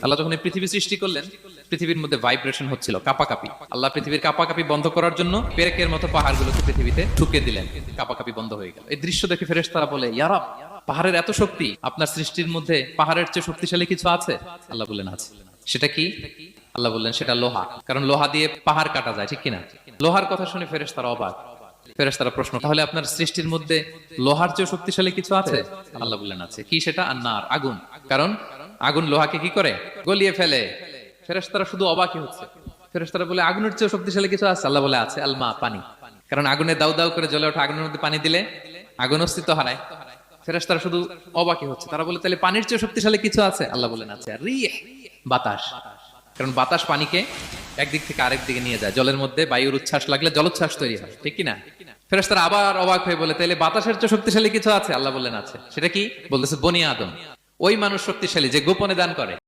আল্লাহ যখন এই পৃথিবী সৃষ্টি করলেন, পৃথিবীর মধ্যে ভাইব্রেশন হচ্ছিল, কাপাকাপি। আল্লাহ পৃথিবীর কাপাকাপি বন্ধ করার জন্য পেরেকের মতো পাহাড়গুলোকে পৃথিবীতে ঠুকে দিলেন, কাপাকাপি বন্ধ হয়ে গেল। এই দৃশ্য দেখে ফেরেশতারা বলে, ইয়া রাব, পাহাড়ের এত শক্তি, আপনার সৃষ্টির মধ্যে পাহাড়ের চেয়ে শক্তিশালী কিছু আছে? আল্লাহ বললেন আছে। সেটা কি? আল্লাহ বললেন সেটা লোহা, কারণ লোহা দিয়ে পাহাড় কাটা যায়, ঠিক কিনা? লোহার কথা শুনে ফেরেশতারা অবাক। ফেরেশতারা প্রশ্ন, তাহলে আপনার সৃষ্টির মধ্যে লোহার চেয়ে শক্তিশালী কিছু আছে? আল্লাহ বললেন আছে। কি সেটা? আন্নার, আগুন। কারণ আগুন লোহাকে কি করে? গলিয়ে ফেলে। ফেরেশতারা শুধু অবাকই হচ্ছে। ফেরেশতারা বলে, আগুনের চেয়ে শক্তিশালী কিছু আছে? আল্লাহ বলে আছে, আলমা, পানি। কারণ আগুনে দাউ দাউ করে জ্বলে ওঠা আগুনের মধ্যে পানি দিলে আগুন অস্তিত্ব হারায়। ফেরেশতারা শুধু অবাকই হচ্ছে। তারা বলে, তাহলে পানির চেয়ে শক্তিশালী কিছু আছে? আল্লাহ বলেন আছে, রিহ, বাতাস। কারণ বাতাস পানিকে একদিক থেকে আরেক দিকে নিয়ে যায়। জলের মধ্যে বায়ুর উচ্ছ্বাস লাগলে জলোচ্ছ্বাস তৈরি হয়, ঠিক কিনা? ফেরেশতারা আবার অবাক হয়ে বলে, তাহলে বাতাসের চেয়ে শক্তিশালী কিছু আছে? আল্লাহ বললেন আছে। সেটা কি? বলতেছে বনি আদম, ওই মানুষ শক্তিশালী যে গোপনে দান করে।